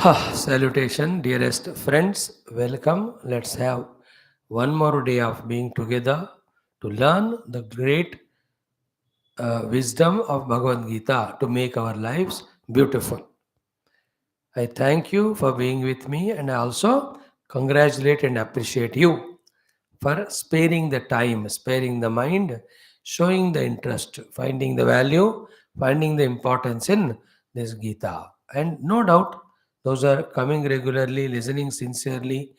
Salutation, dearest friends. Welcome. Let's have one more day of being together to learn the great wisdom of Bhagavad Gita to make our lives beautiful. I thank you for being with me, and I also congratulate and appreciate you for sparing the time, sparing the mind, showing the interest, finding the value, finding the importance in this Gita. And no doubt, those are coming regularly, listening sincerely,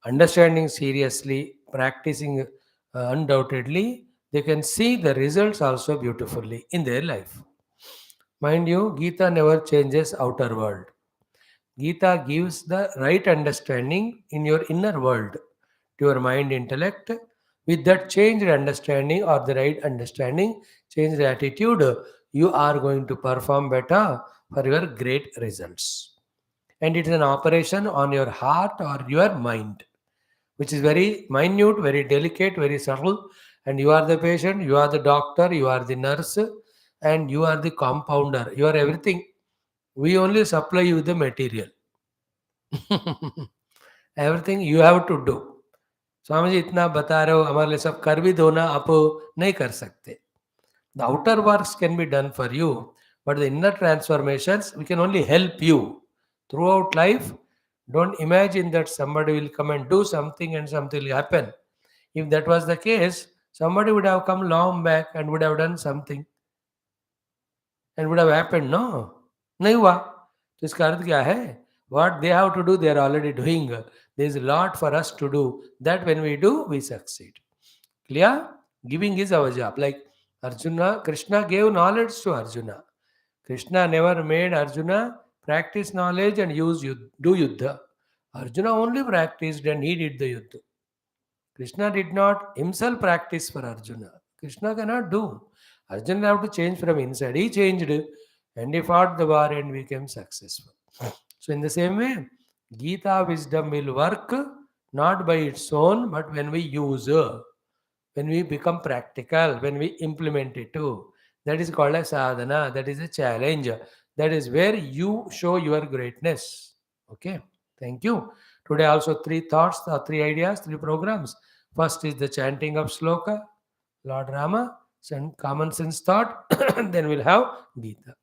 understanding seriously, practicing undoubtedly, they can see the results also beautifully in their life. Mind you, Gita never changes outer world. Gita gives the right understanding in your inner world to your mind intellect. With that changed understanding or the right understanding, changed attitude, you are going to perform better for your great results. And it is an operation on your heart or your mind, which is very minute, very delicate, very subtle. And you are the patient, you are the doctor, you are the nurse, and you are the compounder. You are everything. We only supply you the material. Everything you have to do. Swami ji इतना बता रहे हो, हमारे लिए सब कर भी दो ना, आप नहीं कर सकते. The outer works can be done for you, but the inner transformations we can only help you throughout life. Don't imagine that somebody will come and do something and something will happen. If that was the case, somebody would have come long back and would have done something and would have happened. No, नहीं हुआ. तो इसका अर्थ क्या है? What they have to do, they are already doing. There is a lot for us to do. That when we do, we succeed. Clear? Giving is our job. Like Arjuna, Krishna gave knowledge to Arjuna. Krishna never made Arjuna practice knowledge and do yuddha. Arjuna only practiced and he did the yuddha. Krishna did not himself practice for Arjuna. Krishna cannot do. Arjuna have to change from inside. He changed and he fought the war and became successful. So in the same way, Gita wisdom will work not by its own, but when we use, when we become practical, when we implement it too. That is called a sadhana. That is a challenge. That is where you show your greatness. Okay. Thank you. Today also three thoughts, three ideas, three programs. First is the chanting of Shloka, Lord Rama, common sense thought. Then we'll have Gita.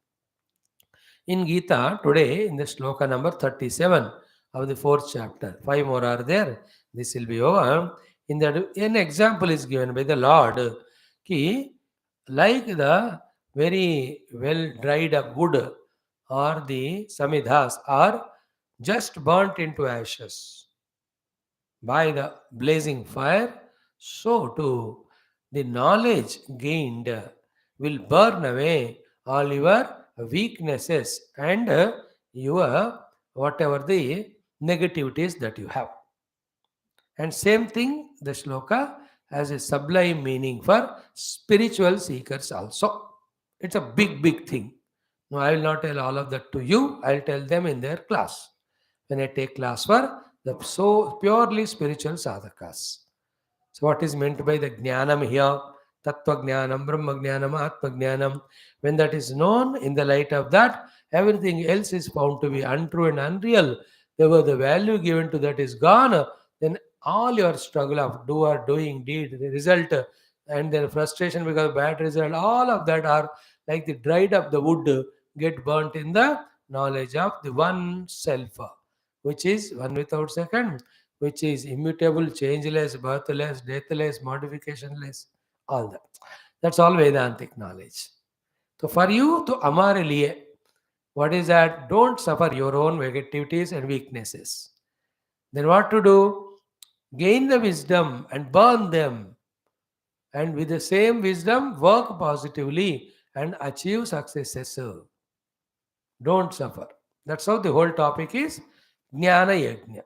In Gita, today, in the Shloka number 37 of the fourth chapter, five more are there. This will be over. In that, an example is given by the Lord. Ki, like the very well dried up wood or the samidhas are just burnt into ashes by the blazing fire, so too the knowledge gained will burn away all your weaknesses and your whatever the negativities that you have. And same thing, the shloka has a sublime meaning for spiritual seekers also. It's a big, big thing. No, I will not tell all of that to you. I'll tell them in their class. When I take class for the so purely spiritual sadhakas. So what is meant by the jnanam here? Tattva jnanam, brahma jnanam, atma jnanam. When that is known, in the light of that, everything else is found to be untrue and unreal. Therefore, the value given to that is gone. Then all your struggle of doer, doing, deed, the result, and then frustration because of bad result, all of that are like the dried up the wood get burnt in the knowledge of the one self, which is one without second, which is immutable, changeless, birthless, deathless, modificationless, all that. That's all Vedantic knowledge. So for you to amare liye, what is that? Don't suffer your own negativities and weaknesses. Then what to do? Gain the wisdom and burn them. And with the same wisdom, work positively and achieve successes. Don't suffer. That's how the whole topic is Jnana Yajna.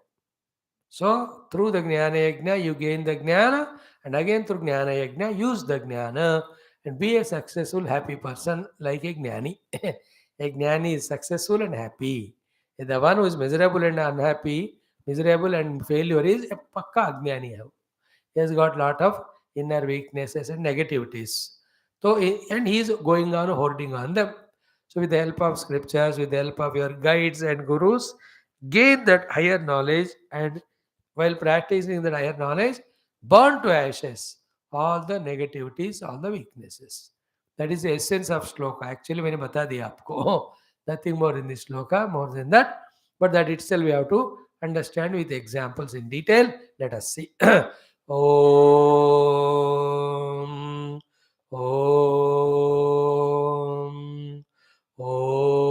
So, through the Jnana Yajna, you gain the Jnana, and again through Jnana Yajna, use the Jnana and be a successful, happy person like a Jnani. A Jnani is successful and happy. The one who is miserable and unhappy, miserable and failure is a pakka Jnani. He has got lot of inner weaknesses and negativities. So, and he is going on hoarding on them. So, with the help of scriptures, with the help of your guides and gurus, gain that higher knowledge, and while practicing that higher knowledge, burn to ashes all the negativities, all the weaknesses. That is the essence of shloka. Actually, मैंने बता दिया आपको. Nothing more in this shloka, more than that. But that itself we have to understand with examples in detail. Let us see. Om. Om. Om.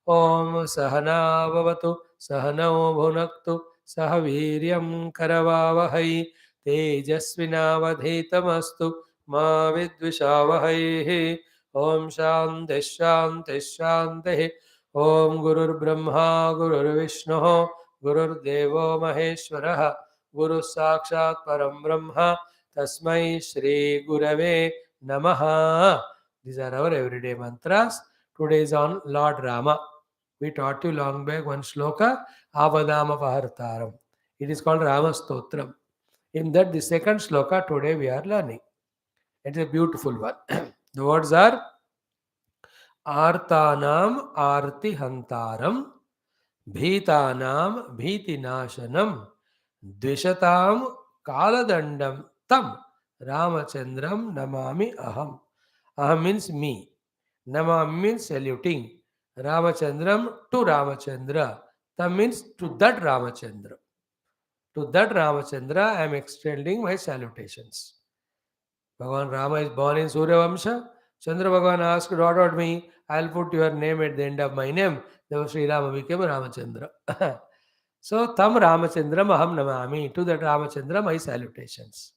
Om Sahana Bhavatu Sahanao Bhunaktu Sah Viryam Karavavahai Tejasvinavadhetamastu Ma Vidvishavahai. Om Shanti Shanti Shanti. Om Gurur Brahma Gurur Vishnu Gurur Devo Maheshwaraha Guru Sakshat Param Brahma Tasmai Shri Gurave Namaha. These are our everyday mantras. Today is on Lord Rama. We taught you long back one shloka, Avadama Pahartaram. It is called Rama Stotram. In that, the second shloka today we are learning. It is a beautiful one. The words are Artanam Arti Hantaram, Bhitanam Bhitinashanam, Dvishatam Kaladandam Tam, Ramachandram Namami Aham. Aham means me. Nama means saluting. Ramachandram to Ramachandra. Tam means to that Ramachandra. To that Ramachandra, I am extending my salutations. Bhagavan Rama is born in Surya Vamsha. Chandra Bhagavan asked, "What about me? I'll put your name at the end of my name." Therefore, Sri Rama became Ramachandra. So, Tam Ramachandram Aham Namami. To that Ramachandra, my salutations.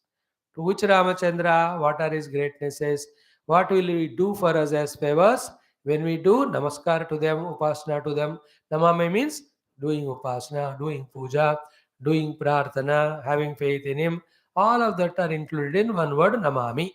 To which Ramachandra, what are his greatnesses? What will he do for us as favors? When we do namaskar to them, upasana to them, namame means doing upasana, doing puja, doing prarthana, having faith in him. All of that are included in one word namami.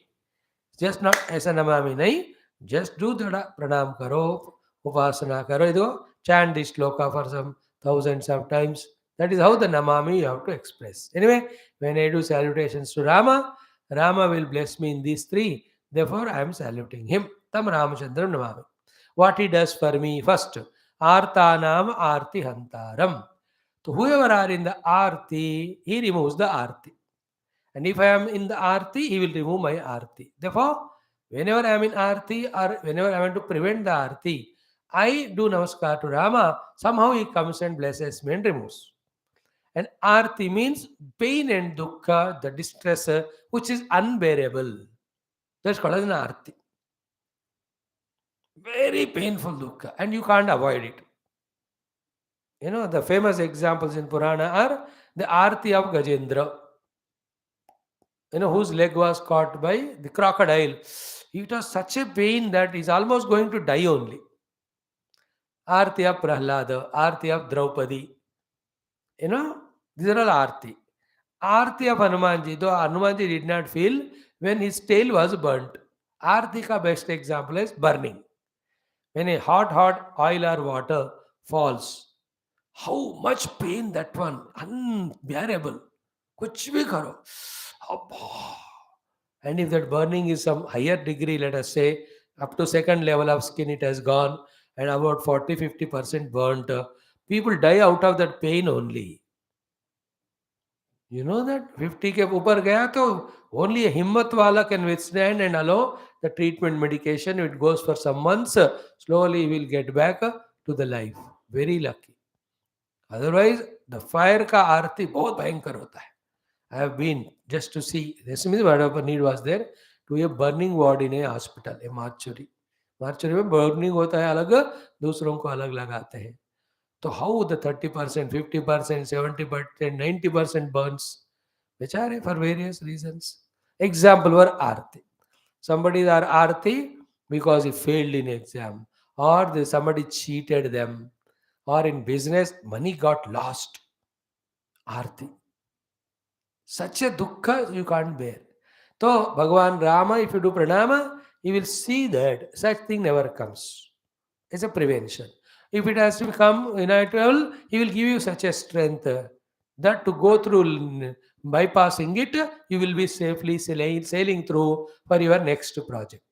Just not as a namami nahi, just do the pranam karo, upasana karo, chant this shloka for some thousands of times. That is how the namami you have to express. Anyway, when I do salutations to Rama, Rama will bless me in these three. Therefore, I am saluting him. Tam Ramachandram namami. What he does for me first, Artanam Arti Hantaram. So whoever are in the Arti, he removes the Arti. And if I am in the Arti, he will remove my Arti. Therefore, whenever I am in Arti or whenever I want to prevent the Arti, I do Namaskar to Rama. Somehow he comes and blesses me and removes. And Arti means pain and dukkha, the distress which is unbearable. That's called as an Arti. Very painful dukkha, and you can't avoid it. The famous examples in Purana are the Arti of Gajendra, whose leg was caught by the crocodile. It was such a pain that he's almost going to die only. Arti of Prahlada, Arti of Draupadi. These are all Arti. Arti of Hanumanji, though Hanumanji did not feel when his tail was burnt. Arti ka best example is burning. When a hot oil or water falls, how much pain that one, unbearable. Kuch bhi karo. Abba. And if that burning is some higher degree, let us say up to second level of skin it has gone and about 40-50% burnt, people die out of that pain only. You know that 50 के ऊपर गया तो only a himmat wala can withstand and allow the treatment medication. It goes for some months. Slowly he will get back to the life. Very lucky. Otherwise, the fire का आरती बहुत भयंकर होता है. I have been just to see. This means whatever need was there to a burning ward in a hospital, a mortuary. Mortuary में burning होता है अलग, दूसरों को अलग लगाते हैं. So how the 30%, 50%, 70%, 90% burns? Bechare for various reasons. Example were Arti. Somebody are Arti because he failed in exam, or somebody cheated them, or in business money got lost. Arti. Such a dukkha you can't bear. So Bhagavan Rama, if you do pranama, you will see that such thing never comes. It's a prevention. If it has to become inevitable, he will give you such a strength that to go through bypassing it, you will be safely sailing through for your next project.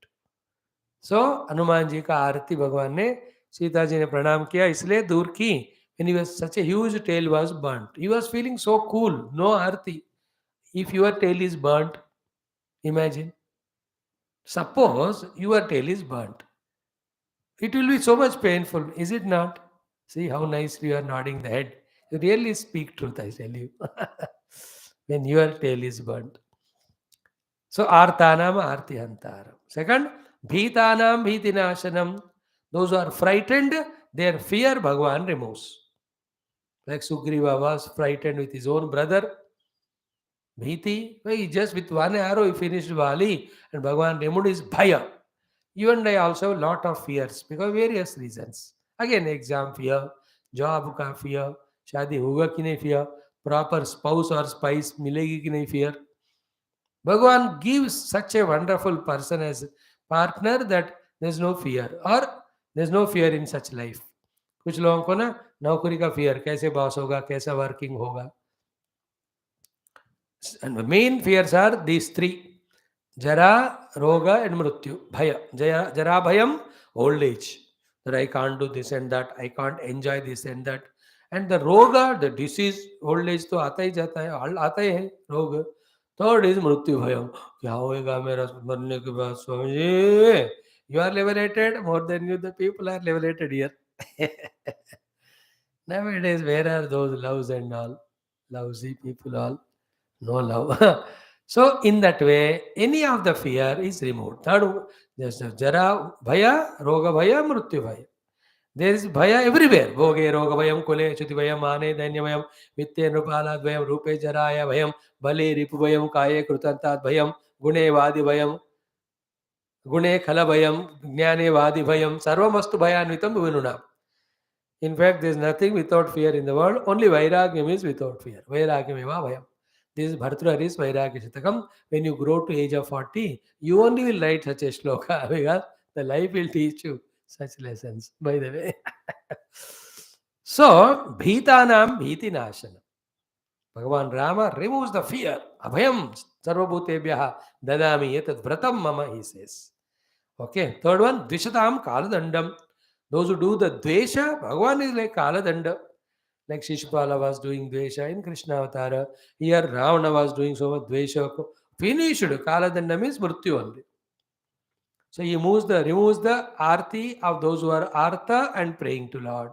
So, Hanuman ji का आरती भगवान ने सीता जी ने प्रणाम किया इसलिए दूर की. When he was such a huge tail was burnt. He was feeling so cool, no arti. If your tail is burnt, imagine. Suppose your tail is burnt. It will be so much painful, is it not? See how nicely you are nodding the head. You really speak truth, I tell you. When your tail is burnt. So, artanam artihantaram. Second, bhitanam bhitinashanam. Those who are frightened, their fear Bhagavan removes. Like Sugriva was frightened with his own brother. Bhiti, well, he just with one arrow he finished Bali, and Bhagavan removed his bhaya. You and I also have a lot of fears because various reasons. Again, exam fear, job का fear, शादी होगा कि नहीं fear, proper spouse or spice मिलेगी कि नहीं fear. Bhagavan gives such a wonderful person as partner that there's no fear or there's no fear in such life. कुछ लोगों को ना नौकरी का fear, कैसे बॉस होगा, कैसा वर्किंग होगा. And the main fears are these three: Jara, Roga, and Mrityu. Bhaya. Jara Bhayam, old age. That I can't do this and that, I can't enjoy this and that. And the Roga, the disease, old age तो आता ही जाता है, आता ही है रोग. Third is Mrityu Bhayam. क्या होएगा मेरा मरने के बाद Swami ji? You are liberated more than you, the people are liberated here. Nowadays, where are those loves and all? Lousy people all. No love. So, in that way, any of the fear is removed. Third, there's a Jara Bhaya, Roga Bhaya, Mrityu Bhaya. There is Bhaya everywhere. Bhoge, Roga Bhayam, Kule, Chuti Bhayam, Mane, Danya Bhayam, Vitya Nupala Bhayam, Rupe Jaraya Bhayam, Bali, Ripu Bhayam, Kaye, Krutantat Bhayam, Gune Vadi Bhayam, Gune Khala Bhayam, Jnane Vadi Bhayam, Sarvamastu Bhayanvitam Bhuvinuna. In fact, there is nothing without fear in the world. Only Vairagyam is without fear. Vairagyam eva bhayam. This is Bhartrahari's Vairagya Shatakam. When you grow to age of 40, you only will write such a shloka because the life will teach you such lessons, by the way. So, Bhitanam Bhiti Nashana. Bhagavan Rama removes the fear. Abhayam Sarvabhutebhyaha Dadami Etat Vratam Mama, he says. Okay, third one, Dvishatam Kaladandam. Those who do the Dvesha, Bhagavan is like Kaladanda. Like Shishupala was doing Dvesha in Krishna Avatara. Here Ravana was doing so much Dvesha. Finished. Kaladanda means Mrityu only. So he removes the arti of those who are artha and praying to Lord.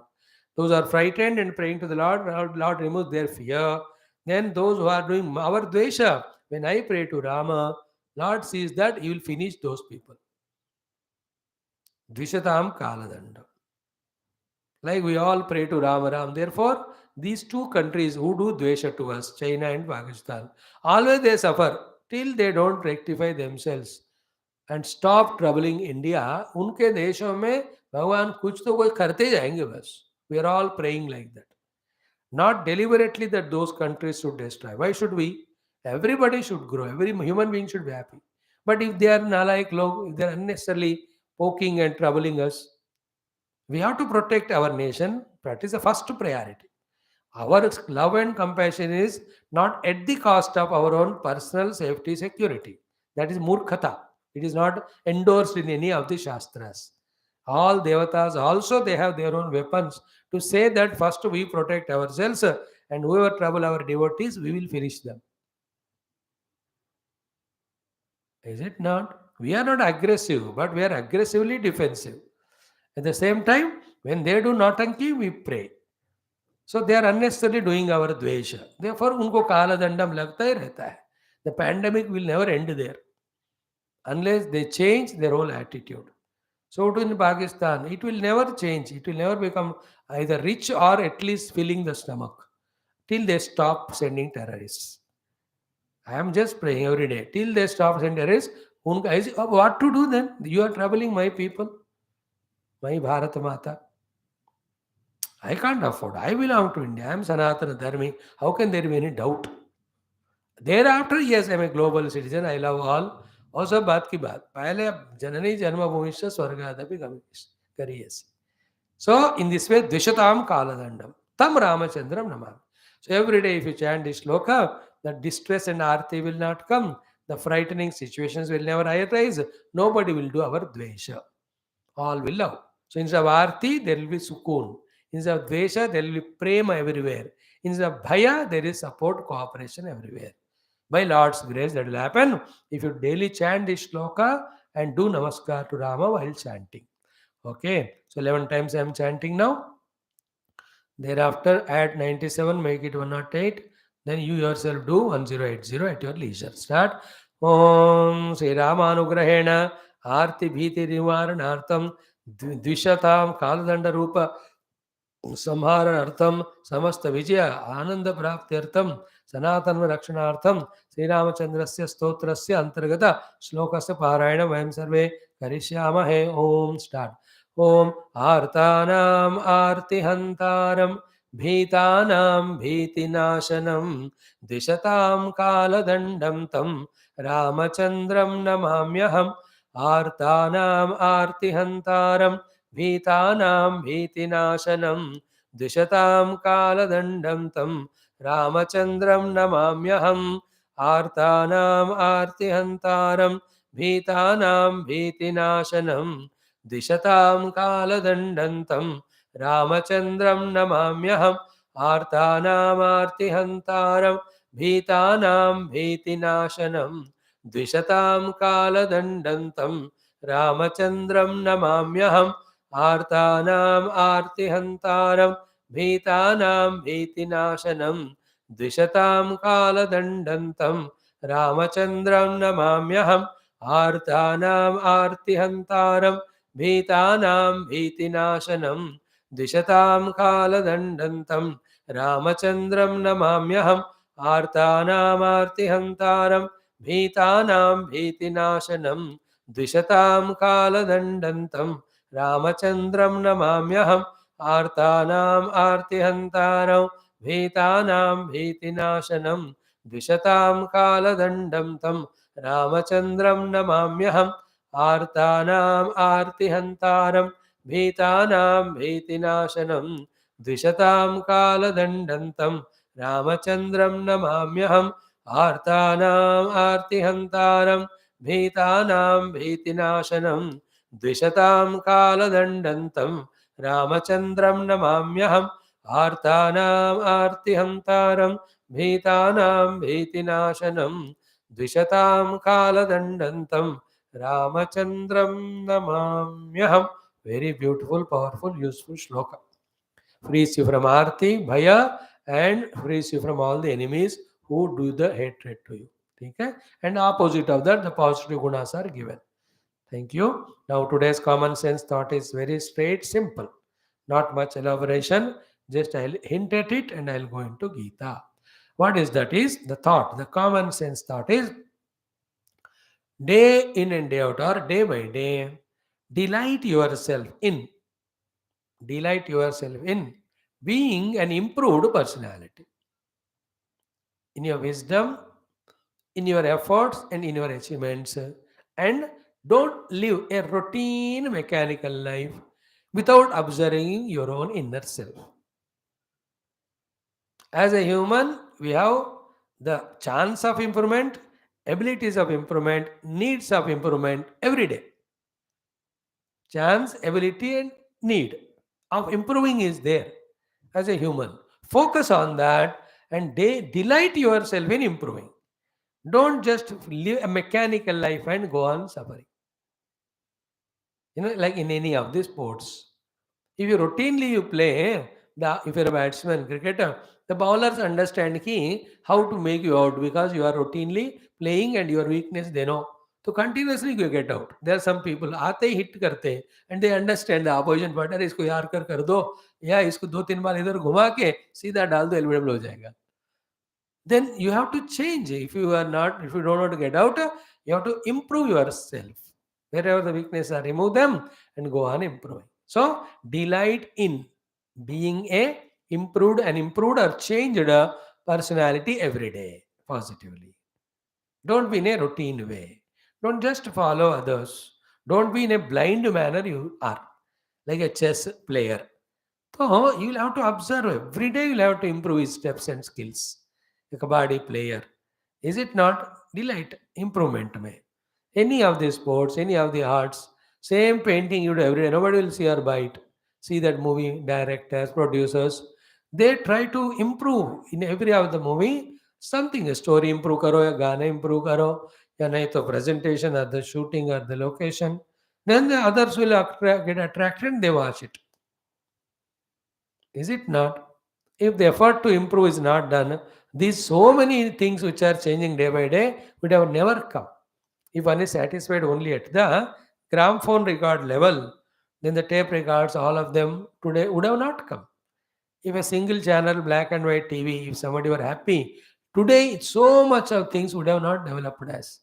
Those who are frightened and praying to the Lord removes their fear. Then those who are doing our Dvesha, when I pray to Rama, Lord sees that he will finish those people. Dvishatam Kaladanda. Like we all pray to Rama Ram. Therefore, these two countries who do Dvesha to us, China and Pakistan, always they suffer till they don't rectify themselves and stop troubling India. उनके देशों में भगवान कुछ तो कोई करते जाएंगे बस. We are all praying like that. Not deliberately that those countries should destroy. Why should we? Everybody should grow. Every human being should be happy. But if they are nalaik log, if they are unnecessarily poking and troubling us, we have to protect our nation. That is the first priority. Our love and compassion is not at the cost of our own personal safety security. That is murkhata. It is not endorsed in any of the shastras. All devatas also they have their own weapons to say that first we protect ourselves and whoever trouble our devotees, we will finish them. Is it not? We are not aggressive, but we are aggressively defensive. At the same time, when they do nautanki, we pray. So they are unnecessarily doing our dvesha. Therefore, उनको काला दंडम लगता ही रहता है. The pandemic will never end there unless they change their whole attitude. So too in Pakistan, it will never change. It will never become either rich or at least filling the stomach till they stop sending terrorists. I am just praying every day till they stop sending terrorists. What to do then? You are troubling my people, my Bharat Mata. I can't afford. I belong to India. I am Sanatana Dharmi. How can there be any doubt? Thereafter, yes, I am a global citizen. I love all. Also, बात की बात. पहले अब जननी जन्मभूमिश्च स्वर्गादपि गरीयसी. So, in this way, Dvishatam Kaladandam. Tam Ramachandram Namam. So, every day if you chant this shloka, the distress and arti will not come. The frightening situations will never arise. Nobody will do our dvesha. All will love. So instead of arti, there will be sukun. Instead of dvesha, there will be prema everywhere. Instead of bhaya, there is support, cooperation everywhere. By Lord's grace, that will happen if you daily chant this shloka and do namaskar to Rama while chanting. Okay, so 11 times I am chanting now. Thereafter, add 97, make it 108. Then you yourself do 1080 at your leisure. Start. Om Sri Ramanugrahena Arti Bhiti Nivaranartham Dvishatam Kaladanda Rupa संहारणार्थम समस्त विजय आनंद प्राप्त्यर्थम सनातन रक्षणार्थम श्री रामचंद्रस्य स्तोत्रस्य अंतर्गत श्लोकस्य पारायण वयं सर्वे करिष्यामहे. ओम start. ओम आर्तानाम आर्तिहंतारम भीतानाम भीतिनाशनम दिशताम कालदंडम तम रामचंद्रम नमाम्यहम्. आर्तानाम आर्तिहंतारम भीतानां भीतिनाशनं दिशतां कालदण्डं तं रामचन्द्रं नमाम्यहम्. आर्तानाम् आर्तिहन्तारं भीतानां भीतिनाशनं दिशतां कालदण्डं तं रामचन्द्रं नमाम्यहम्. आर्तानाम् आर्तिहन्तारं भीतानां भीतिनाशनं द्विषतां कालदण्डं तं रामचन्द्रं नमाम्यहम्. आर्तानाम् आर्तिहन्तारं भीतानां भीतिनाशनं द्विषतां कालदण्डं तं रामचन्द्रं नमाम्यहम्. आर्तानाम् आर्तिहन्तारं भीतानां भीतिनाशनं द्विषतां कालदण्डं तं रामचन्द्रं नमाम्यहम्. आर्तानाम् आर्तिहन्तारं भीतानां भीतिनाशनं द्विषतां कालदण्डं तं रामचन्द्रं नमाम्यहम्. आर्तानाम् आर्तिहन्तारं भीतानां भीतिनाशनं द्विषतां कालदण्डं तं रामचन्द्रं नमाम्यहम्. आर्तानाम् आर्तिहन्तारं भीतानां भीतिनाशनं द्विषतां कालदण्डं तं रामचन्द्रं नमाम्यहम्. आर्तानाम् आर्तिहन्तारं भीतानां भीतिनाशनं द्विषतां कालदण्डं तं रामचन्द्रं नमाम्यहम्. आर्तानाम् आर्तिहन्तारं भीतानां भीतिनाशनं द्विषतां कालदण्डं तं रामचन्द्रं नमाम्यहम्. Very beautiful, powerful, useful shloka. Frees you from arti, bhaya, and frees you from all the enemies who do the hatred to you. Okay? And opposite of that, the positive gunas are given. Thank you. Now today's common sense thought is very straight, simple. Not much elaboration. Just I'll hint at it and I'll go into Geetha. What is that? Is the thought. The common sense thought is day in and day out or day by day, delight yourself in being an improved personality. In your wisdom, in your efforts, and in your achievements. And don't live a routine mechanical life without observing your own inner self. As a human, we have the chance of improvement, abilities of improvement, needs of improvement every day. Chance, ability, and need of improving is there as a human. Focus on that and delight yourself in improving. Don't just live a mechanical life and go on suffering. Like in any of the sports. If you routinely play, if you're a batsman, cricketer, the bowlers understand how to make you out because you are routinely playing and your weakness they know. So continuously you get out. There are some people आते ही hit करते हैं and they understand the opposition batter इसको yorker कर दो या इसको 2-3 बार इधर घुमा के सीधा डाल दो एलिमिनेबल हो जाएगा. Then you have to change. If you don't know how to get out, you have to improve yourself. Wherever the weaknesses are, remove them and go on improving. So delight in being a improved or changed personality every day positively. Don't be in a routine way. Don't just follow others. Don't be in a blind manner you are, like a chess player. So you'll have to observe every day. You'll have to improve his steps and skills. A kabaddi player, is it not delight improvement? Any of the sports, any of the arts, Same painting you do every day. Nobody will see or buy it. See that movie directors, producers, they try to improve in every of the movie something. A story improve karo, ya गाना improve karo, या नहीं तो presentation or the shooting or the location. Then the others will get attracted. They watch it. Is it not? If the effort to improve is not done, these so many things which are changing day by day would have never come. If one is satisfied only at the gramophone record level, then the tape records, all of them today would have not come. If a single channel black and white TV, if somebody were happy, today so much of things would have not developed as.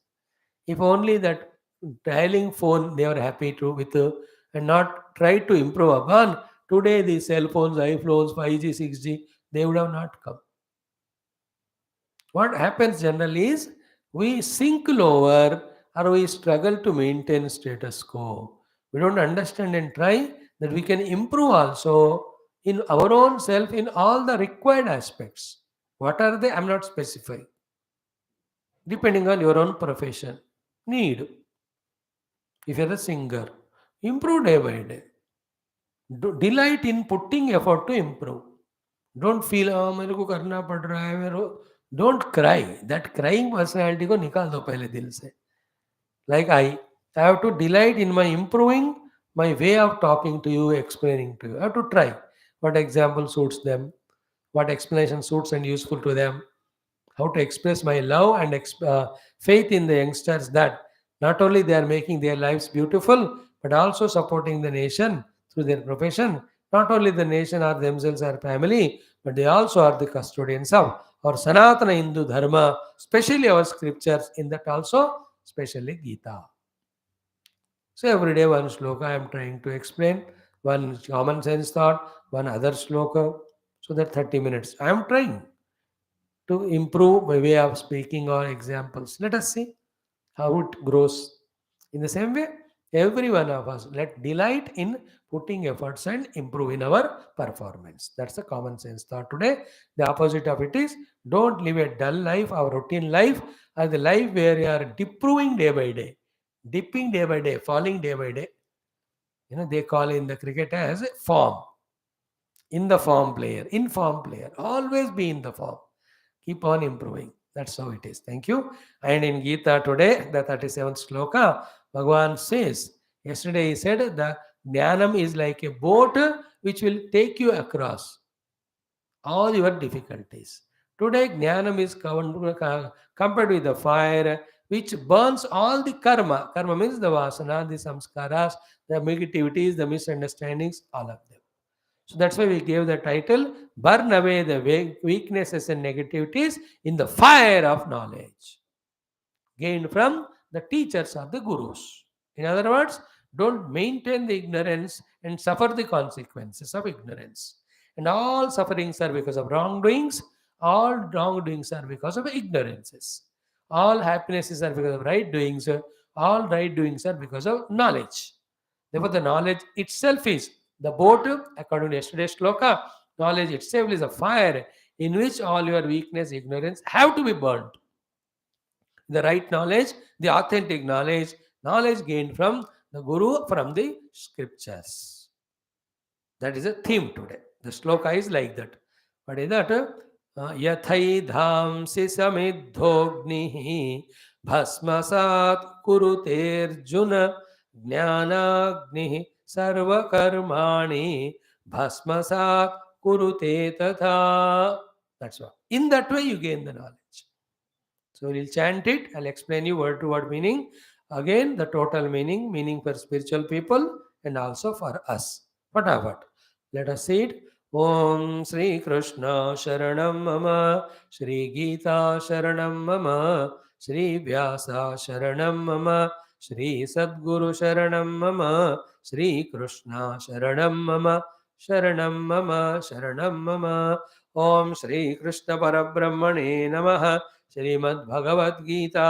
If only that dialing phone they were happy to with and not try to improve upon, today the cell phones, iPhones, 5G, 6G, they would have not come. What happens generally is we sink lower or we struggle to maintain status quo. We don't understand and try that we can improve also in our own self in all the required aspects. What are they? I'm not specifying. Depending on your own profession, need. If you're a singer, improve day by day. Delight in putting effort to improve. Don't feel मेरे को करना पड़ रहा है मेरे को. Don't cry. That crying personality को निकाल दो पहले दिल से. Like I have to delight in my improving my way of talking to you, explaining to you. I have to try what example suits them, what explanation suits and useful to them, how to express my love and faith in the youngsters that not only they are making their lives beautiful, but also supporting the nation through their profession. Not only the nation or themselves or family, but they also are the custodians of our Sanatana Hindu Dharma, especially our scriptures, in that also, especially Geetha. So every day one shloka I am trying to explain, one common sense thought, one other shloka, so that 30 minutes. I am trying to improve my way of speaking or examples. Let us see how it grows. In the same way, every one of us let delight in putting efforts and improve in our performance. That's the common sense thought today. The opposite of it is don't live a dull life or routine life or the life where you are improving day by day, dipping day by day, falling day by day. They call in the cricket as form. In the form player, in form player, always be in the form. Keep on improving. That's how it is. Thank you. And in Geetha today, the 37th shloka, Bhagavan says, yesterday he said the Jnanam is like a boat which will take you across all your difficulties. Today, Jnanam is compared with the fire which burns all the karma. Karma means the vasana, the samskaras, the negativities, the misunderstandings, all of them. So that's why we gave the title Burn Away the Weaknesses and Negativities in the Fire of Knowledge, gained from the teachers or the gurus. In other words, don't maintain the ignorance and suffer the consequences of ignorance. And all sufferings are because of wrongdoings, all wrongdoings are because of ignorances. All happinesses are because of right doings, all right doings are because of knowledge. Therefore, the knowledge itself is the boat, according to yesterday's shloka, knowledge itself is a fire in which all your weakness, ignorance have to be burnt. The right knowledge, the authentic knowledge, knowledge gained from the Guru, from the scriptures. That is a theme today. The shloka is like that. What is that? Yathai dhamsi samidhognihi bhasmasat kuruterjuna jnanagnihi sarvakarmani bhasmasat kurute tatha. That's what. In that way you gain the knowledge. So we'll chant it. I'll explain you word to word meaning. Again, the total meaning for spiritual people and also for us. Fatavat. Let us say it. Om Sri Krishna Sharanam Mama, Sri Geetha Sharanam Mama, Sri Vyasa Sharanam Mama, Sri Sadguru Sharanam Mama, Sri Krishna Sharanam Mama, Sharanam Mama, Sharanam Mama. Om Sri Krishna Parabrahmane Namaha. Shrimad Bhagavad Gita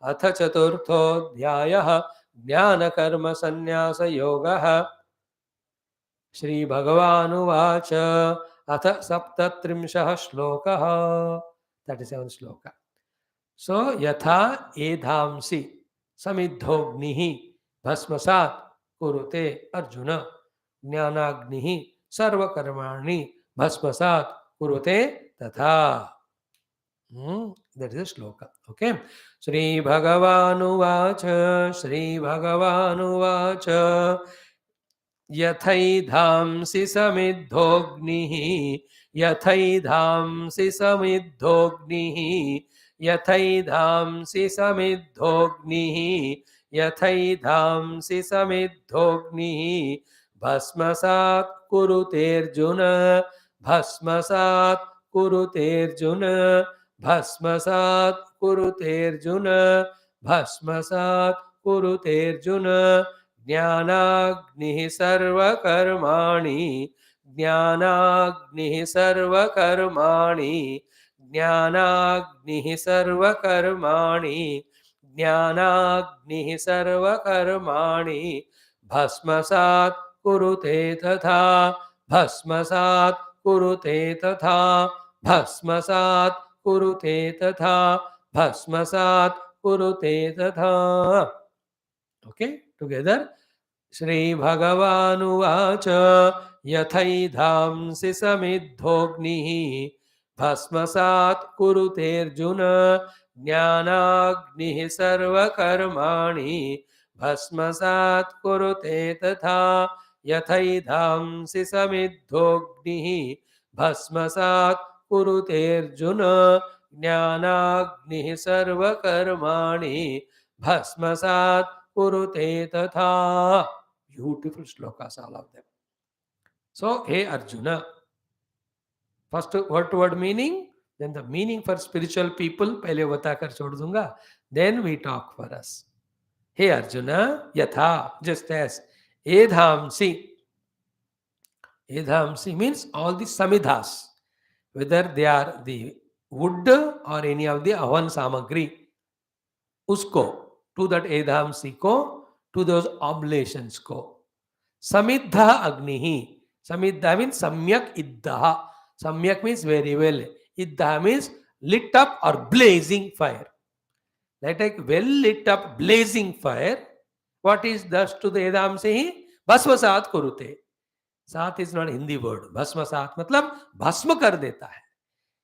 अथ चतुर्थोऽध्यायः ज्ञानकर्मसन्न्यासयोगः श्रीभगवानुवाच अथ सप्तत्रिंशः श्लोकः 37 श्लोक सो यथा एधांसि समिद्धोऽग्निः भस्मसात् kurute Arjuna. Jnanagnihi sarvakarmani bhasmasat kurute tatha. That is a shloka. Okay. Shri Bhagavanuvacha. Shri Bhagavanuvacha. यथैधांसि समिद्धोऽग्निः यथैधांसि समिद्धोऽग्निः यथैधांसि समिद्धोऽग्निः यथैधांसि समिद्धोऽग्निः भस्मसात् कुरुतेऽर्जुन भस्मसात् कुरुतेऽर्जुन भस्मसात् कुरुतेऽर्जुन भस्मसात् कुरुतेऽर्जुन ज्ञानाग्निः सर्वकर्माणि ज्ञानाग्निः सर्वकर्माणि ज्ञानाग्निः सर्वकर्माणि ज्ञानाग्निः सर्वकर्माणि भस्मसात् कुरुते तथा भस्मसात् कुरुते तथा भस्मसात् कुरुते तथा भस्मसात् कुरुते तथा. Okay, together. Shri Bhagavanuvacha yathaiddhamsi samiddhognihi bhasmasat kuruterjuna jnanagnihi sarvakarmani bhasmasat kurute tatha yathaiddhamsi samiddhognihi bhasmasat kuruterjuna jnanagnihi sarvakarmani bhasmasat kurute tatha. Beautiful shlokas, all of them. So, hey Arjuna, first word to word meaning, then the meaning for spiritual people, pehle bata kar chhod dunga, then we talk for us. Hey Arjuna, yatha, just as, edhamsi. Edhamsi means all the samidhas, whether they are the wood or any of the avan samagri, usko, to that edhamsi ko, to those oblations ko. Samidha Agnihi. Samidha means Samyak Iddaha. Samyak means very well. Iddaha means lit up or blazing fire. Like a well lit up blazing fire. What is thus to the Edamsehi? Bhasmasat kurute. Sat is not Hindi word. Bhasmasat matlab bhasma kar deta hai.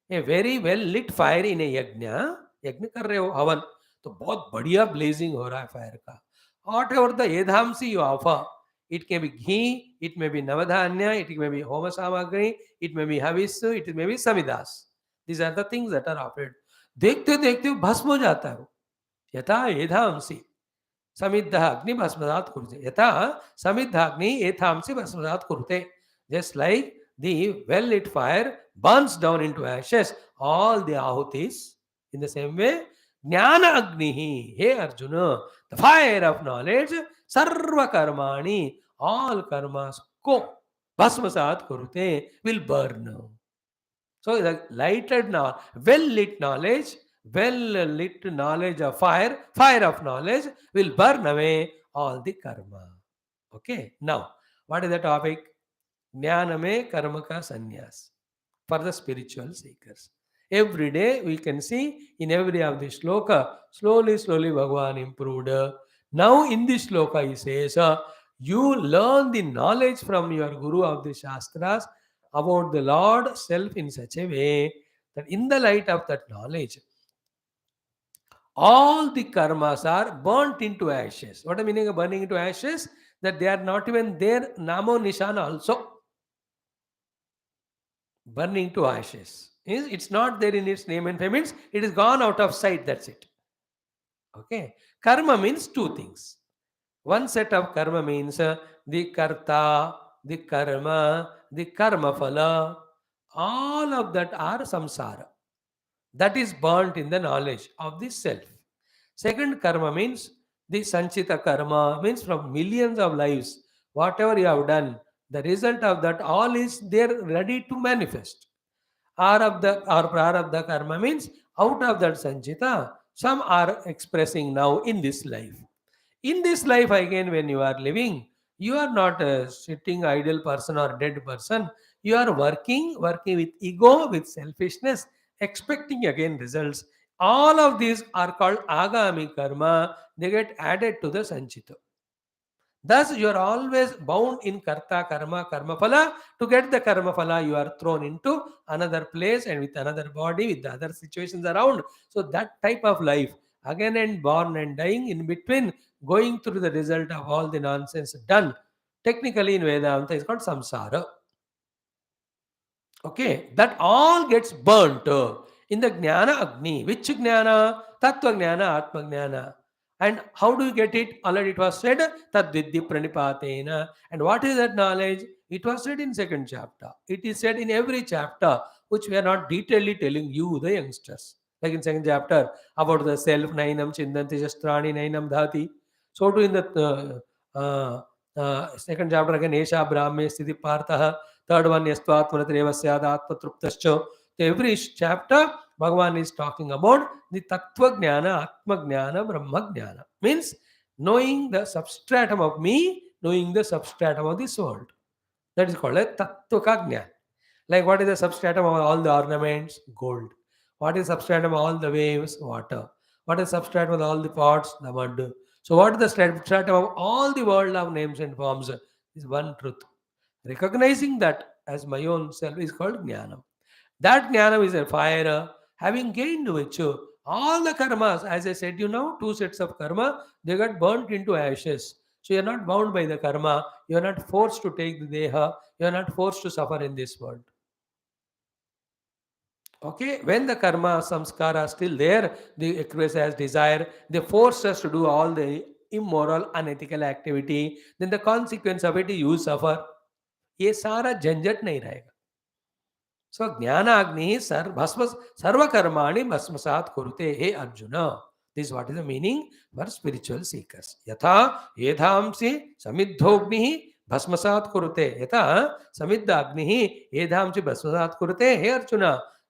A very well lit fire in a yajna. यज्ञ कर रहे हो हवन तो बहुत बढ़िया blazing हो रहा है फायर का. Whatever the edhamsi you offer, it can be ghee, it may be navadhanya, it may be homa samagri, it may be havisu, it may be samidas. These are the things that are offered. देखते देखते भस्म हो जाता है वो. यथा एधांसी समिद्धाग्नि भस्मसात् कुरुते. यथा समिद्धाग्नि एथांसी भस्मसात् कुरुते. Just like the well lit fire burns down into ashes all the ahutis. In the same way, Jnana Agnihi, hey Arjuna, the fire of knowledge, Sarva Karmani, all karmas ko, Bhasmasat Kurute, will burn. So, the lighted now, well lit knowledge of fire, fire of knowledge will burn away all the karma. Okay, now, what is the topic? Jnana mein karma ka sannyas for the spiritual seekers. Every day we can see in every of the shloka, slowly Bhagavan improved. Now in this shloka he says, you learn the knowledge from your guru of the Shastras about the Lord self in such a way that in the light of that knowledge, all the karmas are burnt into ashes. What the meaning of burning into ashes? That they are not even there, namo nishana also. Burning to ashes. It's not there in its name and fame, means it is gone out of sight, that's it. Okay. Karma means two things. One set of karma means the karta, the karma phala. All of that are samsara. That is burnt in the knowledge of the self. Second karma means the sanchita karma, means from millions of lives, whatever you have done, the result of that all is there ready to manifest. Prarabdha karma means out of that sanchita, some are expressing now in this life. In this life again, when you are living, you are not a sitting idle person or dead person. You are working with ego, with selfishness, expecting again results. All of these are called agami karma. They get added to the sanchita. Thus, you are always bound in karta, karma, karma phala. To get the karma phala, you are thrown into another place and with another body, with the other situations around. So, that type of life, again and born and dying, in between, going through the result of all the nonsense done. Technically, in Vedanta, is called samsara. Okay, that all gets burnt in the Jnana Agni. Which Jnana? Tattva Jnana, Atma Jnana. And how do you get it? Already it was said, Tad Vidhi Pranipatena. And what is that knowledge? It was said in second chapter. It is said in every chapter, which we are not detailedly telling you, the youngsters. Like in second chapter, about the self, Nainam Chindanti Shastrani, Nainam Dhati. So too in the second chapter again, Esha Brahme Sthiti Partha. Third one, Yastvatmanateva Syada Atmatruptascha. Every chapter, Bhagavan is talking about the Tattva Jnana, Atma Jnana, Brahma Jnana. Means knowing the substratum of me, knowing the substratum of this world. That is called a Tattvaka Jnana. Like what is the substratum of all the ornaments? Gold. What is substratum of all the waves? Water. What is substratum of all the pots? The mud. So what is the substratum of all the world of names and forms? Is one truth. Recognizing that as my own self is called jnana. That jnana is a fire, having gained which all the karmas, as I said, two sets of karma, they got burnt into ashes. So you're not bound by the karma, you're not forced to take the deha, you're not forced to suffer in this world. Okay, when the karma samskara are still there, the express as desire, they force us to do all the immoral, unethical activity, then the consequence of it is you suffer. ये सारा झंझट नहीं रहेगा. सो ज्ञानाग्नि भस्म सर्वकर्माणि भस्मसात कुरुते हे Arjuna. This what is the meaning for spiritual seekers. यथा एधांसि समिद्धोग्निः भस्मसात कुरुते, यथा समिद्ध अग्निः एधांसि भस्मसात कुरुते हे Arjuna.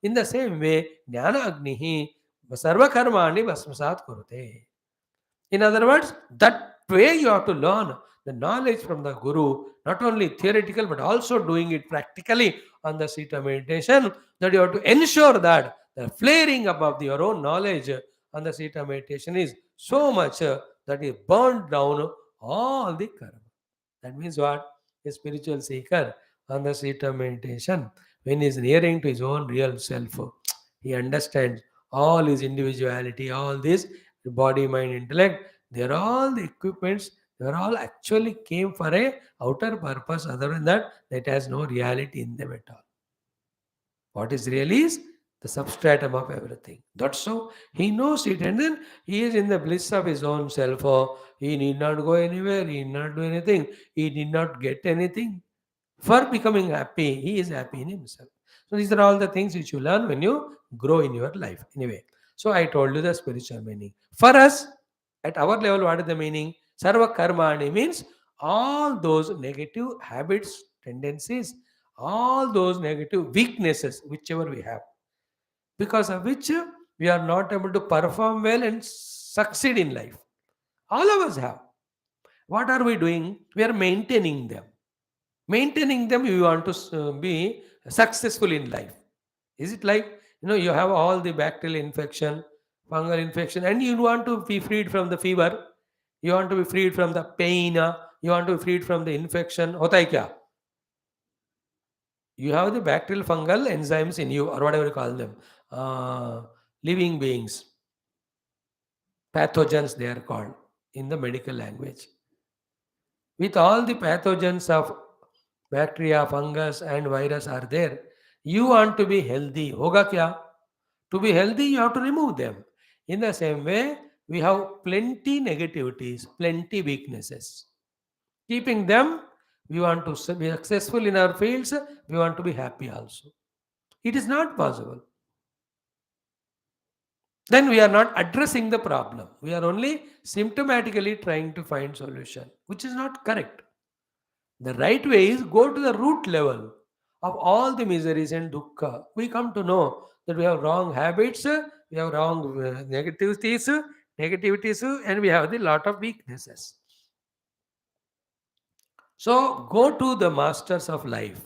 In the same way ज्ञान अग्निः सर्वकर्माणि भस्मसात कुरुते. In other words, that way you have to learn the knowledge from the Guru, not only theoretical but also doing it practically on the seat of meditation, that you have to ensure that the flaring up of your own knowledge on the seat of meditation is so much that it burned down all the karma. That means what? A spiritual seeker on the seat of meditation, when he is nearing to his own real self, he understands all his individuality, all this body, mind, intellect. They are all the equipments. They are all actually came for a outer purpose. Other than that, it has no reality in them at all. What is real is the substratum of everything. That's so he knows it, and then he is in the bliss of his own self. Oh, he need not go anywhere, he need not do anything, he need not get anything. For becoming happy, he is happy in himself. So these are all the things which you learn when you grow in your life. Anyway, so I told you the spiritual meaning. For us, at our level, what is the meaning? Sarva karmani means all those negative habits, tendencies, all those negative weaknesses, whichever we have, because of which we are not able to perform well and succeed in life. All of us have. What are we doing? We are maintaining them. Maintaining them, you want to be successful in life. Is it like, you have all the bacterial infection, fungal infection, and you want to be freed from the fever, you want to be freed from the pain, you want to be freed from the infection. Hota hai kya? You have the bacterial fungal enzymes in you, or whatever you call them, uh, living beings, pathogens they are called in the medical language. With all the pathogens of bacteria, fungus, and virus are there, you want to be healthy. Hoga kya? To be healthy, you have to remove them. In the same way, we have plenty negativities, plenty weaknesses. Keeping them, we want to be successful in our fields, we want to be happy also. It is not possible. Then we are not addressing the problem. We are only symptomatically trying to find solution, which is not correct. The right way is go to the root level of all the miseries and dukkha. We come to know that we have wrong habits, we have wrong negativities, and we have the lot of weaknesses. So go to the masters of life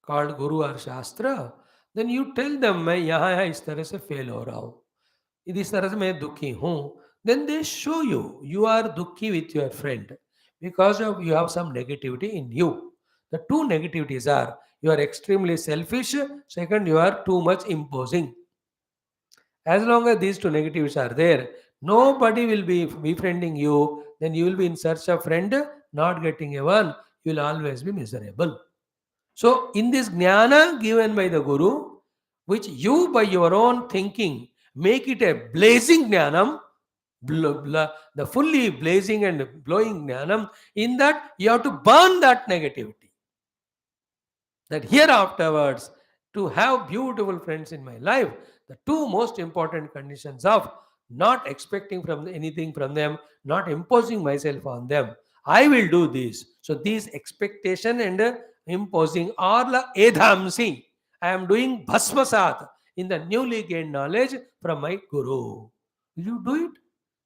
called Guru or Shastra. Then you tell them, मैं यहाँ इस तरह से fail हो रहा हूँ, इस तरह से मैं दुखी हूँ. Then they show you, you are dukhi with your friend. because of you have some negativity in you. The two negativities are you are extremely selfish, second, you are too much imposing. As long as these two negatives are there, nobody will be befriending you. Then you will be in search of friend, not getting a one. You will always be miserable. So, in this jnana given by the Guru, which you by your own thinking make it a blazing jnanam, the fully blazing and blowing jnanam, in that you have to burn that negativity. That here afterwards, to have beautiful friends in my life, the two most important conditions of not expecting from anything from them, not imposing myself on them. I will do this. So these expectation and imposing are la edhamsi. I am doing bhasmasat in the newly gained knowledge from my guru. Will you do it?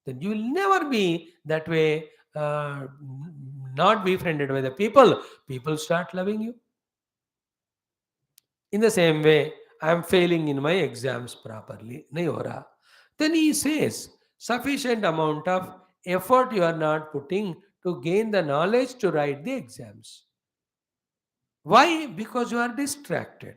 Then you will never be that way, not befriended by the people. People start loving you. In the same way, I am failing in my exams properly. Nahi ho raha. Then he says, sufficient amount of effort you are not putting to gain the knowledge to write the exams. Why? Because you are distracted.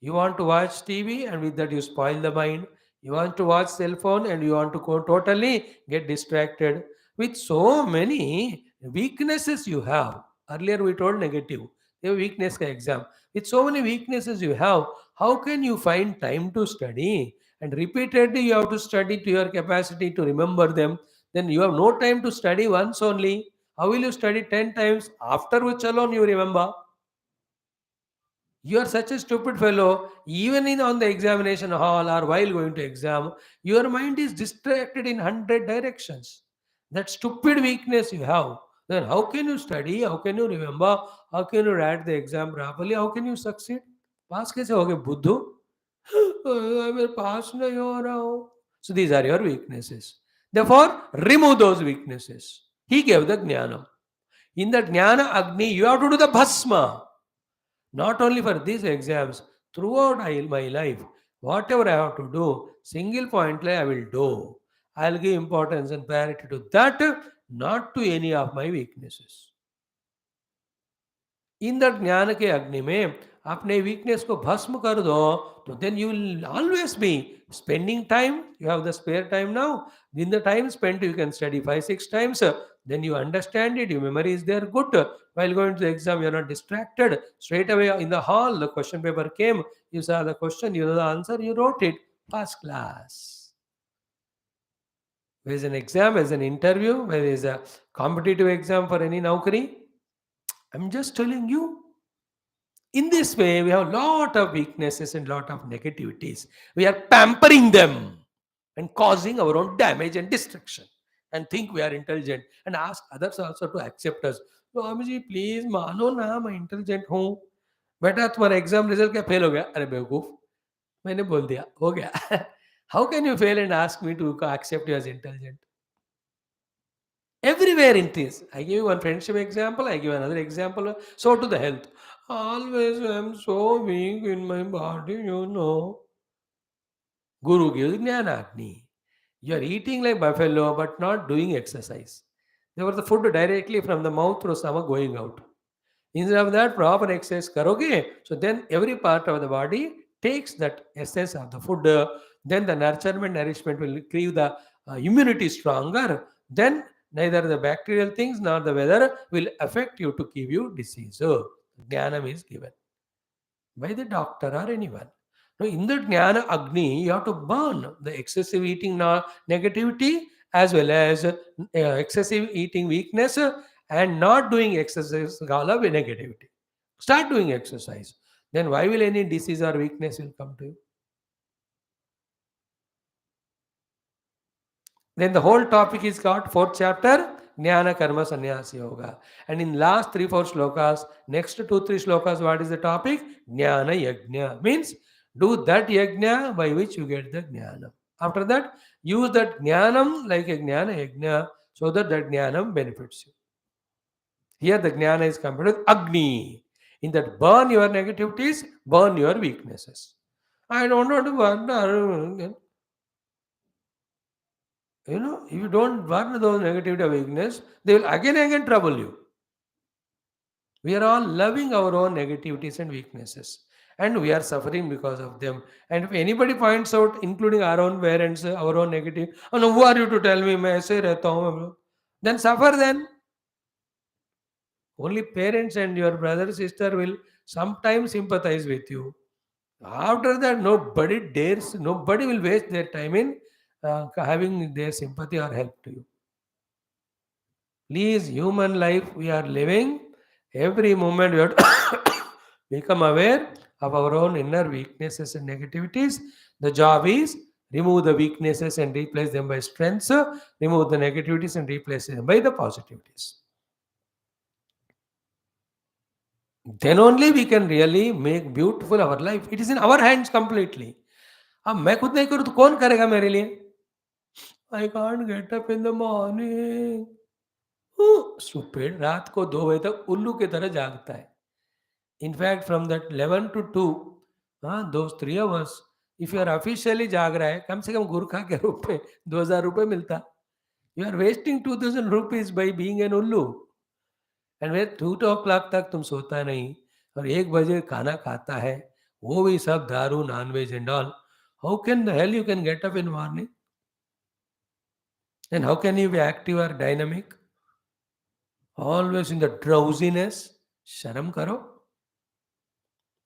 You want to watch TV and with that you spoil the mind. You want to watch cell phone and you want to go totally get distracted. With so many weaknesses you have. Earlier we told negative. Your weakness ka exam. With so many weaknesses you have, how can you find time to study? And repeatedly you have to study to your capacity to remember them. Then you have no time to study once only. How will you study 10 times? After which alone you remember. You are such a stupid fellow, even in on the examination hall or while going to exam, your mind is distracted in 100 directions. That stupid weakness you have. Then how can you study? How can you remember? How can you write the exam properly? How can you succeed? पास कैसे होगे बुद्धू? मैं पास नहीं हो रहा हूँ. So these are your weaknesses. Therefore, remove those weaknesses. He gave the jnana. In the jnana agni, you have to do the bhasma. Not only for these exams, throughout my life, whatever I have to do, single pointly I will do. I'll give importance and priority to that, not to any of my weaknesses. In the ज्ञान के अग्नि में अपने weakness को भस्म कर दो तो then you will always be spending time. You have the spare time now. In the time spent you can study 5-6 times, then you understand it, your memory is there good. While going to the exam you're not distracted. Straight away in the hall the question paper came, you saw the question, you know the answer, you wrote it. First class. There is an exam, there is an interview, there is a competitive exam for any naukri. I'm just telling you. In this way, we have a lot of weaknesses and lot of negativities. We are pampering them and causing our own damage and destruction and think we are intelligent and ask others also to accept us. Swami ji please मानो ना मैं intelligent हूँ. बेटा तुम्हारा exam result क्या fail हो गया? अरे बेवकूफ, मैंने बोल दिया हो गया. How can you fail and ask me to accept you as intelligent? Everywhere in things. I give you one friendship example, I give another example. So to the health. Always I'm so weak in my body, you know. Guru gives Jnanagni. You are eating like buffalo but not doing exercise. There was the food directly from the mouth through stomach going out. Instead of that, proper exercise karoge. So then every part of the body takes that essence of the food. Then the nourishment will create the immunity stronger. Then neither the bacterial things nor the weather will affect you to give you disease. So Jnanam is given by the doctor or anyone. Now, in the Jnana Agni, you have to burn the excessive eating negativity as well as excessive eating weakness and not doing exercise, gala with negativity. Start doing exercise. Then why will any disease or weakness will come to you? Then the whole topic is got fourth chapter, Jnana Karma Sannyas Yoga. And in last 3-4 shlokas, next 2-3 shlokas, what is the topic? Jnana Yajna. Means do that yajna by which you get the jnana. After that, use that jnanam like a jnana yajna so that jnanam benefits you. Here the jnana is compared with Agni. In that burn your negativities, burn your weaknesses. I don't want to burn. If you don't burn those negativity or weakness, they will again and again trouble you. We are all loving our own negativities and weaknesses, and we are suffering because of them. And if anybody points out, including our own parents, our own negative, oh no, who are you to tell me? मैं ऐसे रहता हूँ, then suffer then. Only parents and your brother sister will sometimes sympathize with you. After that, nobody will waste their time in having their sympathy or help to you. Please, human life we are living, every moment we have to become aware of our own inner weaknesses and negativities. The job is remove the weaknesses and replace them by strengths, remove the negativities and replace them by the positivities. Then only we can really make beautiful our life. It is in our hands completely. अब मैं खुद नहीं करूँ तो कौन करेगा मेरे लिए? I can't get up in the morning. Stupid, रात को 2 बजे तक उल्लू की तरह जागता है. इनफैक्ट फ्रॉम दैट 11 to 2, हाँ, those 3 hours, if you are officially जाग रहा है, कम से कम गुरखा के रूप में 2,000 रुपये मिलता. You are wasting 2,000 rupees by being an उल्लू. एंड वे 2 o'clock तक तुम सोता नहीं और 1 बजे खाना खाता है, वो भी सब दारू non veg and all. How can the hell you can get up in morning and how can you be active और dynamic? Always in the drowsiness. Sharam karo.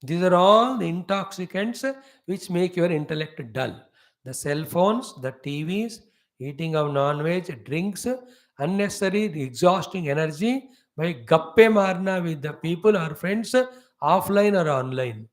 These are all the intoxicants which make your intellect dull. The cell phones, the TVs, eating of non-veg, drinks, unnecessary exhausting energy by gappe marna with the people or friends, offline or online.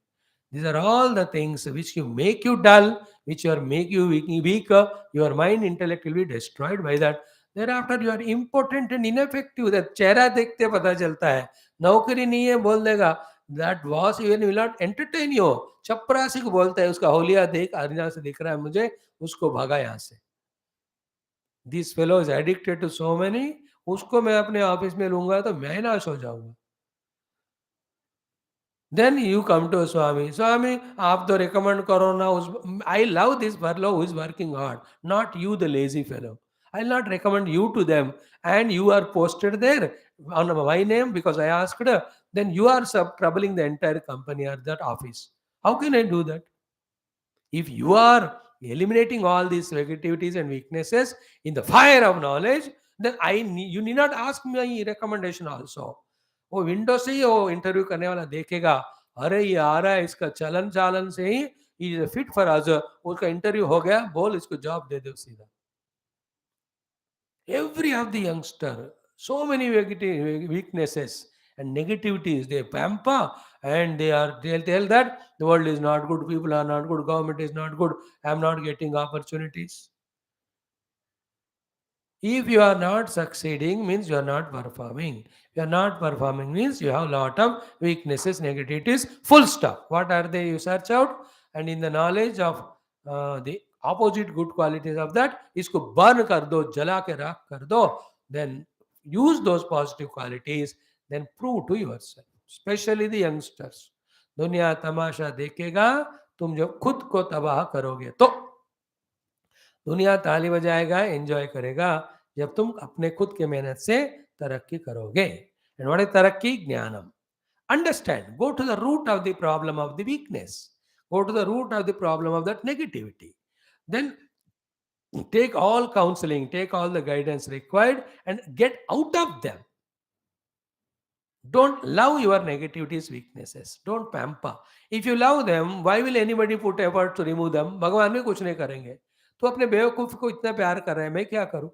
These are all the things which you make you dull, which are make you weak. Your mind intellect will be destroyed by that. Thereafter you are impotent and ineffective. That चेहरा देखते पता चलता है. नौकरी नहीं है बोल देगा. That boss even will not entertain you. चपरासी को बोलता है उसका होलिया देख, अरिना से दिख रहा है मुझे, उसको भगा यहाँ से. This fellow is addicted to so many. उसको मैं अपने ऑफिस में लूंगा तो मैं नाश हो जाऊंगा. Then you come to Swami. Swami, आप तो recommend करो ना उस. I love this fellow who is working hard, not you, the lazy fellow. I'll not recommend you to them, and you are posted there on my name because I asked. Then you are troubling the entire company or that office. How can I do that? If you are eliminating all these negativities and weaknesses in the fire of knowledge, then you need not ask my recommendation also. वो window से ही वो interview करने वाला देखेगा, अरे ये आ रहा है, इसका चलन चालन से he is fit for us, उसका इंटरव्यू हो गया, बोल इसको जॉब दे दो सीधा. Every of the youngster, so many weaknesses and negativities they pamper, and they'll tell that the world is not good, people are not good, government is not good, I'm not getting opportunities. If you are not succeeding, means you are not performing. You are not performing means you have a lot of weaknesses, negativities, full stop. What are they? You search out, and in the knowledge of the opposite good qualities of that, इसको burn कर दो, जला के राख कर दो. Then use those positive qualities. Then prove to yourself, especially the youngsters. दुनिया तमाशा देखेगा, तुम जब खुद को तबाह करोगे तो दुनिया ताली बजाएगा, एंजॉय करेगा जब तुम अपने खुद के मेहनत से तरक्की करोगे. एंड व्हाट इज तरक्की? ज्ञानम. Understand, go to the root of the problem of the weakness, go to the root of the problem of that negativity, then take all counseling, take all the guidance required and get out of them. Don't love your negativities, weaknesses, don't pamper. If you love them, why will anybody put effort to remove them? भगवान भी कुछ नहीं करेंगे. तो अपने बेवकूफ को इतना प्यार कर रहे हैं, मैं क्या करूं?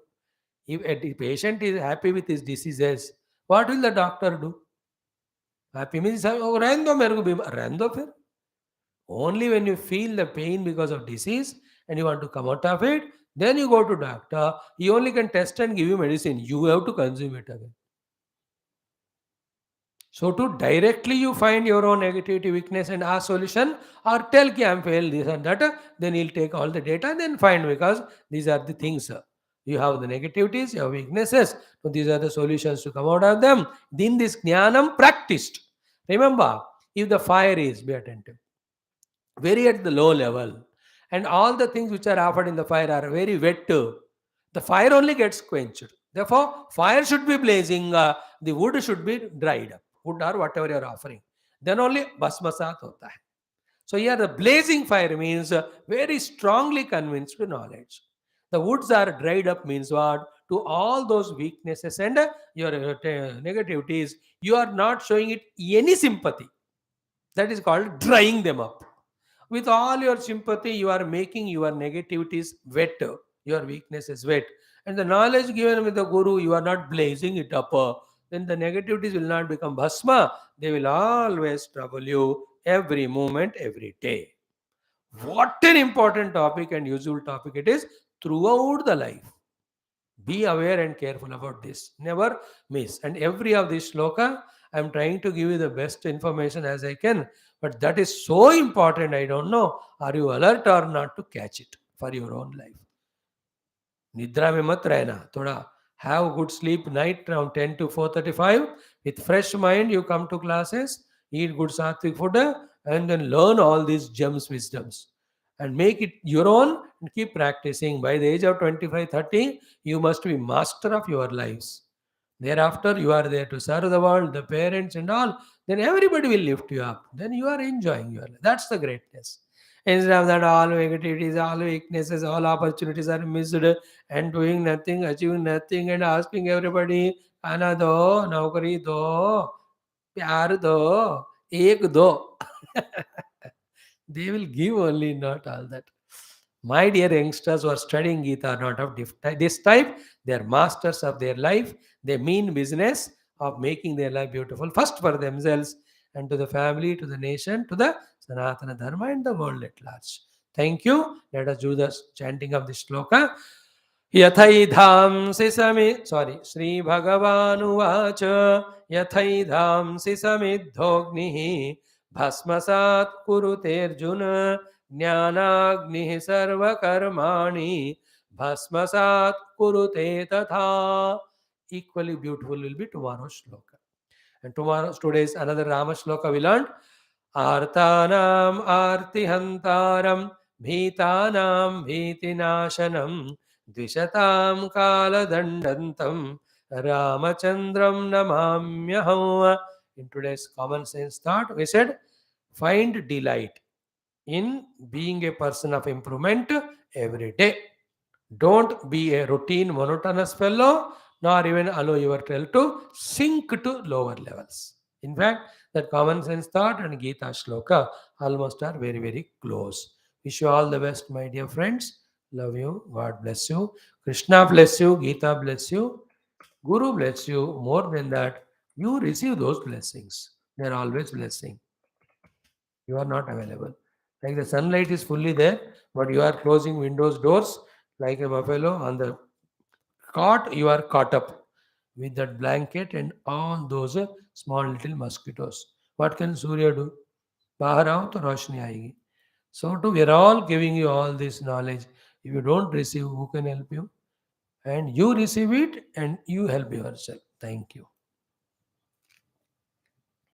If a patient is happy with his diseases, what will the doctor do? Happy means रहने दो मेरे को बीमार, रहने दो फिर. Only when you feel the pain because of disease and you want to come out of it, then you go to doctor. He only can test and give you medicine. You have to consume it again. So to directly you find your own negativity, weakness and ask solution, or tell ki I'm failed this and that, then he'll take all the data and then find, because these are the things. You have the negativities, you have weaknesses. So these are the solutions to come out of them. Then this jnanam practiced. Remember, if the fire is, be attentive, very at the low level, and all the things which are offered in the fire are very wet, The fire only gets quenched. Therefore, fire should be blazing, the wood should be dried up, wood or whatever you are offering. Then only bhasmasat hota hai. So here the blazing fire means very strongly convinced knowledge. The woods are dried up means what? To all those weaknesses and your negativities, you are not showing it any sympathy. That is called drying them up. With all your sympathy, you are making your negativities wet, your weakness is wet. And the knowledge given with the Guru, you are not blazing it up. Then the negativities will not become bhasma. They will always trouble you every moment, every day. What an important topic and useful topic it is throughout the life. Be aware and careful about this. Never miss. And every of this shloka, I am trying to give you the best information as I can. But that is so important. I don't know. Are you alert or not to catch it for your own life? निद्रा में मत रहना थोड़ा have good sleep night around 10 to 4:35 with fresh mind you come to classes, eat good sattvic food, and then learn all these gems wisdoms and make it your own and keep practicing. By the age of 25-30 you must be master of your lives. Thereafter you are there to serve the world, the parents and all. Then everybody will lift you up. Then you are enjoying your life. That's the greatness. Instead of that, all negativities, all weaknesses, all opportunities are missed, and doing nothing, achieving nothing, and asking everybody, "Ana do, naukari do, pyar do, ek do." They will give only, not all that. My dear youngsters who are studying Gita are not of this type. They are masters of their life. They mean business of making their life beautiful, first for themselves and to the family, to the nation, to the Sanatana Dharma and the world at large. Thank you. Let us do the chanting of this shloka. यथैधांसि समी sorry Shri भगवानुवाच यथैधांसि समिद्धोऽग्निः भस्मसात् कुरुतेऽर्जुन ज्ञानाग्निः सर्वकर्माणि भस्मसात् कुरुते तथा. Equally beautiful will be tomorrow's shloka. And today's another Rama shloka we learned. Artanam artihantaram bhitanam bhitinashanam dvishatam kaladandantam Ramachandram namamyaham. In today's common sense thought, we said, find delight in being a person of improvement every day. Don't be a routine, monotonous fellow, nor even allow yourself to sink to lower levels. In fact, that common sense thought and Gita shloka almost are very, very close. Wish you all the best, my dear friends. Love you. God bless you. Krishna bless you. Gita bless you. Guru bless you. More than that, you receive those blessings. They are always blessing. You are not available. Like the sunlight is fully there, but you are closing windows, doors like a buffalo on the cot. You are caught up with that blanket and all those small little mosquitoes. What can Surya do? बाहर आओ तो रोशनी आएगी. So too, we are all giving you all this knowledge. If you don't receive, who can help you? And you receive it and you help yourself. Thank you.